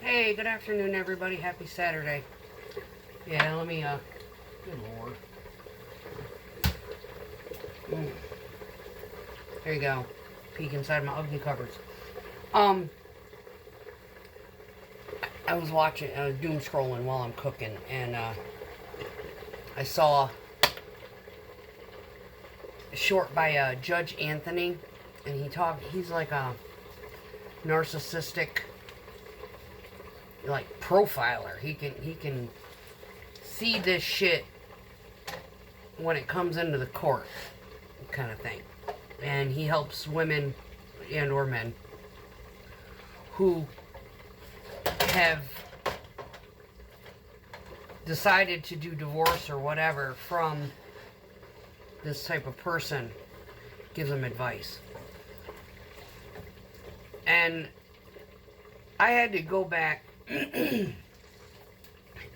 Hey, good afternoon, everybody. Happy Saturday. Yeah, let me, good lord. There you go. Peek inside my oven cupboards. I was watching, doom scrolling while I'm cooking, and, I saw a short by, Judge Anthony, and he's like a narcissistic, like, profiler. He can see this shit when it comes into the court, kind of thing. And he helps women and or men who have decided to do divorce or whatever from this type of person, gives them advice. And I had to go back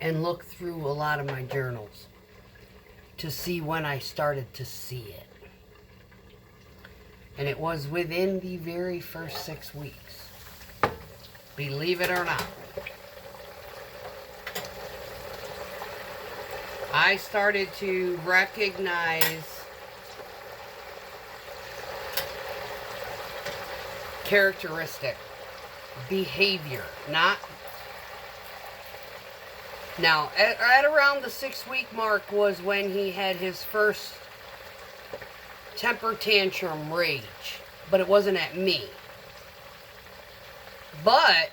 and look through a lot of my journals to see when I started to see it. And it was within the very first 6 weeks. Believe it or not. I started to recognize characteristic, behavior, not... Now, at around the 6-week mark was when he had his first temper tantrum rage, but it wasn't at me. But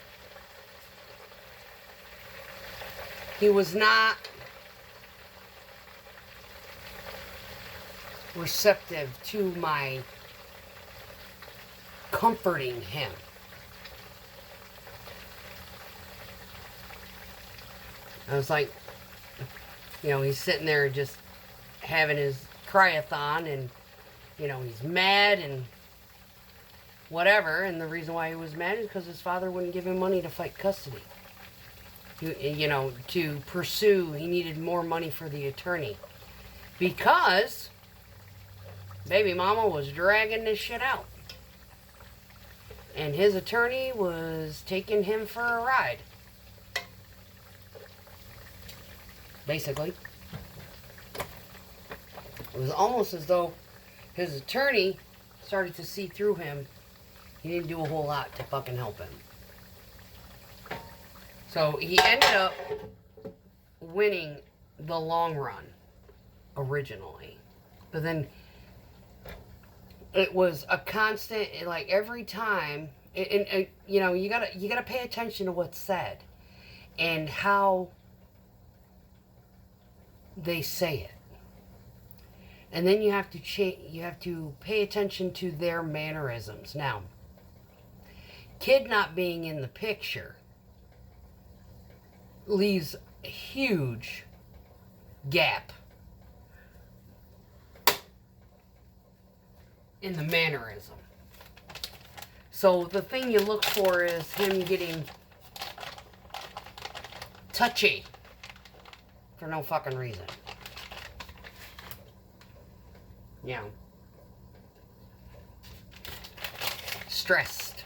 he was not receptive to my comforting him. I was like, he's sitting there just having his cry-a-thon, and he's mad and whatever, and the reason why he was mad is because his father wouldn't give him money to fight custody. To pursue, he needed more money for the attorney. Because baby mama was dragging this shit out. And his attorney was taking him for a ride. Basically. It was almost as though his attorney started to see through him. He didn't do a whole lot to fucking help him. So he ended up winning the long run originally. But then it was a constant, like every time, and you gotta pay attention to what's said and how they say it. And then you have to pay attention to their mannerisms. Now, kid not being in the picture leaves a huge gap in the mannerism. So the thing you look for is him getting touchy for no fucking reason. Stressed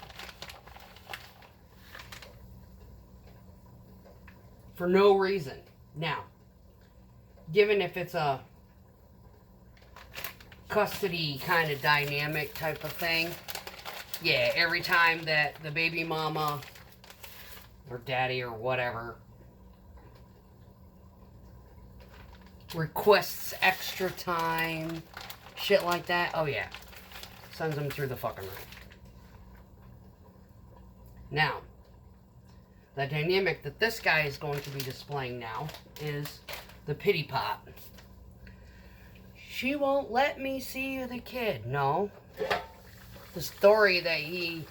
for no reason. Now, given if it's a custody kind of dynamic type of thing, yeah, every time that the baby mama or daddy or whatever requests extra time, shit like that, oh yeah, sends them through the fucking roof. Now, the dynamic that this guy is going to be displaying now is the pity pot. She won't let me see the kid. No. The story that he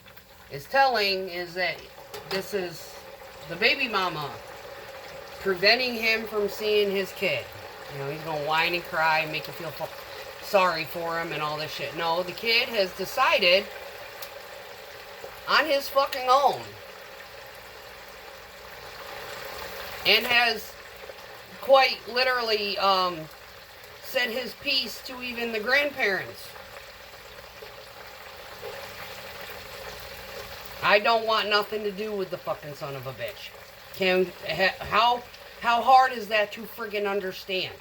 is telling is that this is the baby mama preventing him from seeing his kid. He's going to whine and cry and make you feel sorry for him and all this shit. No, the kid has decided on his fucking own and has quite literally said his piece to even the grandparents. I don't want nothing to do with the fucking son of a bitch. How hard is that to friggin' understand?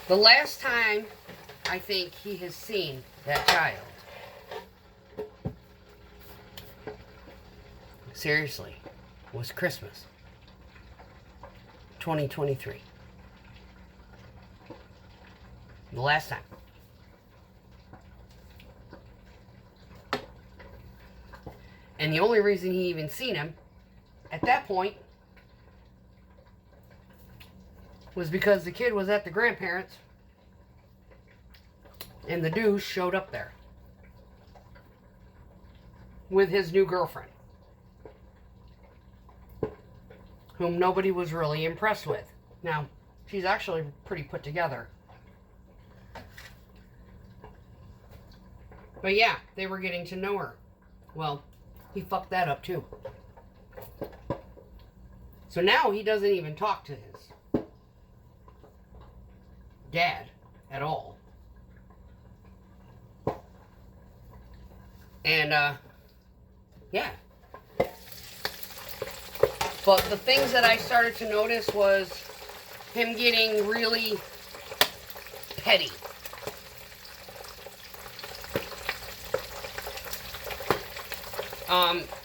The last time I think he has seen that child, seriously, was Christmas 2023. The last time. And the only reason he even seen him at that point was because the kid was at the grandparents and the douche showed up there with his new girlfriend, whom nobody was really impressed with. Now, she's actually pretty put together. But yeah, they were getting to know her. Well, he fucked that up too. So now he doesn't even talk to his dad at all. And, yeah. But the things that I started to notice was him getting really petty.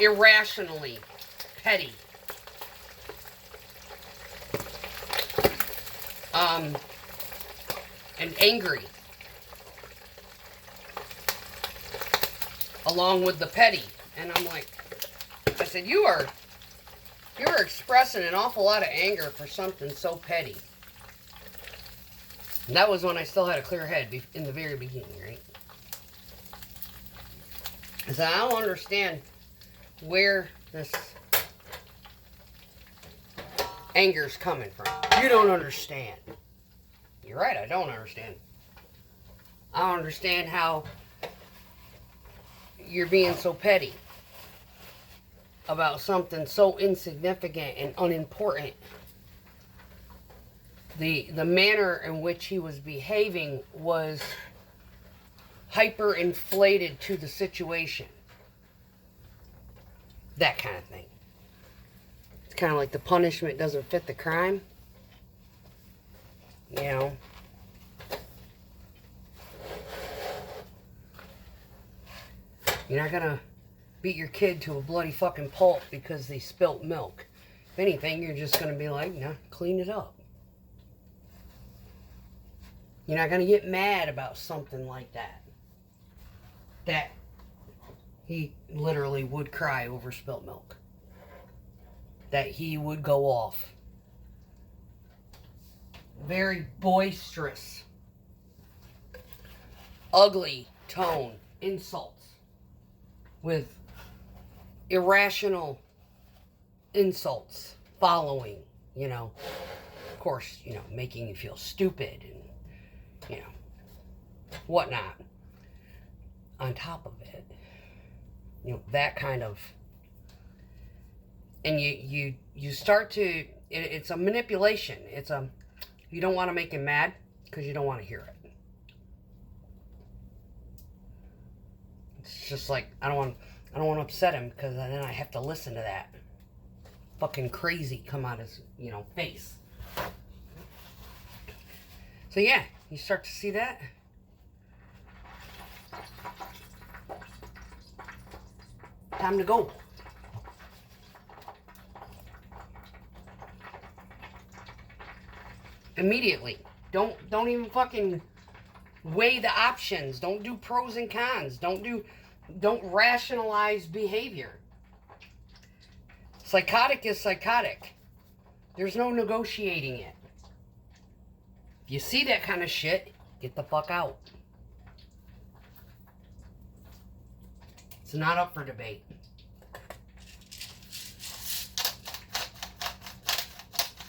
Irrationally petty. And angry. Along with the petty. And I'm like, I said, you're expressing an awful lot of anger for something so petty. And that was when I still had a clear head in the very beginning, right? I said, I don't understand where this anger's coming from. You don't understand. You're right, I don't understand. I don't understand how you're being so petty about something so insignificant and unimportant. The manner in which he was behaving was hyper-inflated to the situation. That kind of thing. It's kind of like the punishment doesn't fit the crime. You know. You're not gonna beat your kid to a bloody fucking pulp because they spilt milk. If anything, you're just gonna be like, nah, clean it up. You're not gonna get mad about something like that. That he literally would cry over spilt milk. That he would go off. Very boisterous, ugly tone, insults with irrational insults following, you know, of course, you know, making you feel stupid and, you know, whatnot. On top of it, you know, that kind of, and you start to, it's a manipulation. You don't want to make him mad because you don't want to hear it. It's just like, I don't want to upset him because then I have to listen to that fucking crazy come out his, you know, face. So yeah, you start to see that. Time to go. Immediately. Don't even fucking weigh the options. Don't do pros and cons. Don't rationalize behavior. Psychotic is psychotic. There's no negotiating it. If you see that kind of shit, get the fuck out. It's not up for debate.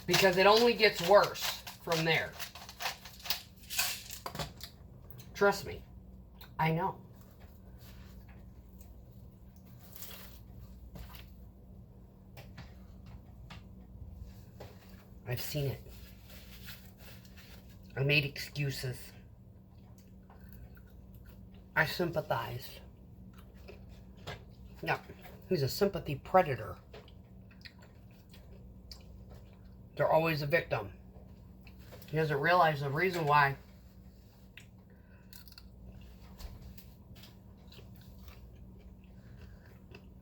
Because it only gets worse from there. Trust me. I know. I've seen it. I made excuses. I sympathized. No, he's a sympathy predator. They're always a victim. He doesn't realize the reason why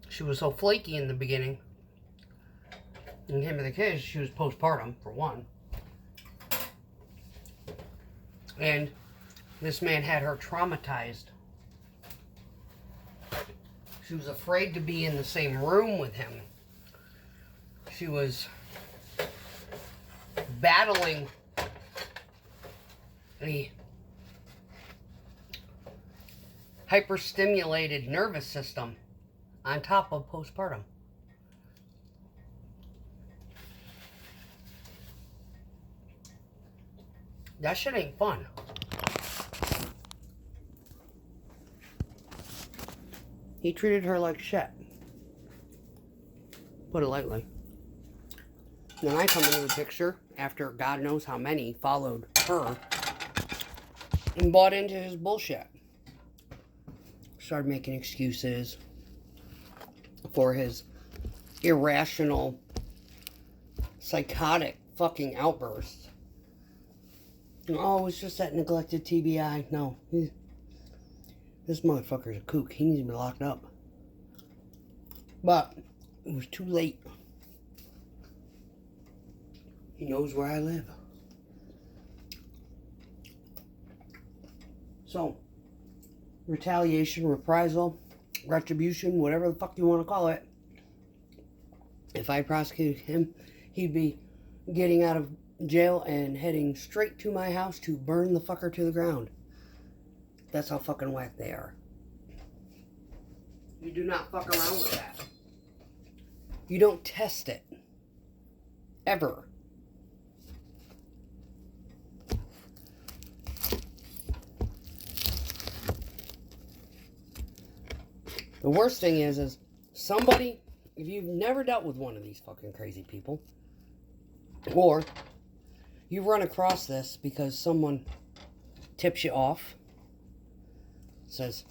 she was so flaky in the beginning. And came to the case, she was postpartum, for one. And this man had her traumatized. She was afraid to be in the same room with him. She was battling a hyperstimulated nervous system on top of postpartum. That shit ain't fun. He treated her like shit. Put it lightly. Then I come into the picture after God knows how many followed her and bought into his bullshit. Started making excuses for his irrational, psychotic fucking outbursts. Oh, it's just that neglected TBI. No, this motherfucker's a kook. He needs to be locked up. But it was too late. He knows where I live. So, retaliation, reprisal, retribution, whatever the fuck you want to call it. If I prosecuted him, he'd be getting out of jail and heading straight to my house to burn the fucker to the ground. That's how fucking whack they are. You do not fuck around with that. You don't test it. Ever. The worst thing is somebody, if you've never dealt with one of these fucking crazy people, or you run across this because someone tips you off, says,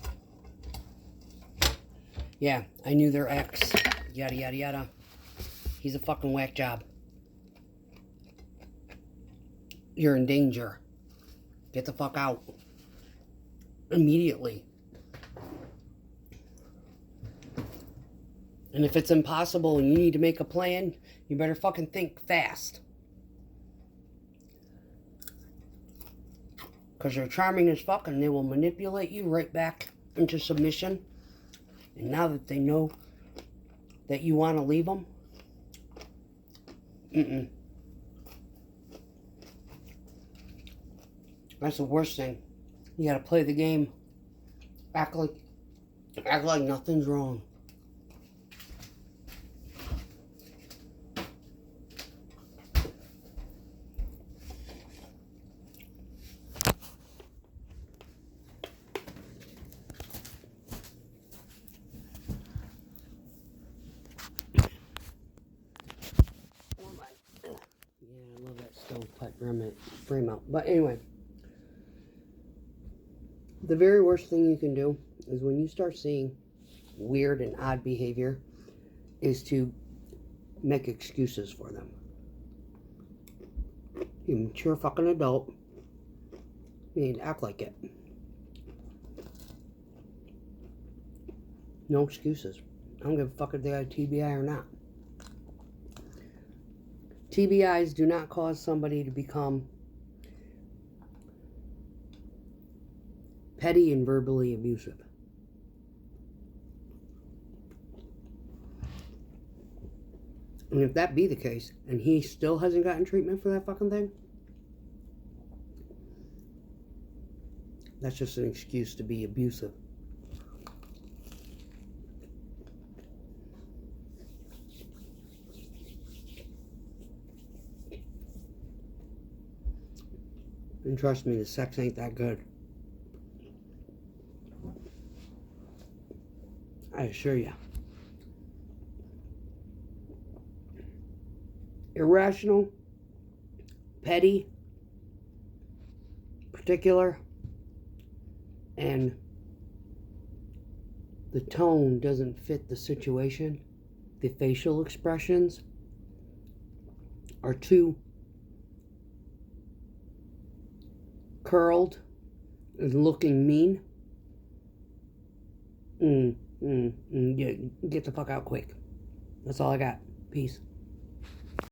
yeah, I knew their ex, yada yada yada, he's a fucking whack job, you're in danger, get the fuck out immediately. And if it's impossible and you need to make a plan, you better fucking think fast. Because they're charming as fuck and they will manipulate you right back into submission. And now that they know that you want to leave them, that's the worst thing. You gotta play the game. Act like nothing's wrong. I love that stovepipe frame out. But anyway, the very worst thing you can do is when you start seeing weird and odd behavior is to make excuses for them. You're a mature fucking adult. You need to act like it. No excuses. I don't give a fuck if they got a TBI or not. TBIs do not cause somebody to become petty and verbally abusive. And if that be the case, and he still hasn't gotten treatment for that fucking thing, that's just an excuse to be abusive. And trust me, the sex ain't that good. I assure you. Irrational, petty, particular, and the tone doesn't fit the situation. The facial expressions are too curled and looking mean. Get the fuck out quick. That's all I got. Peace.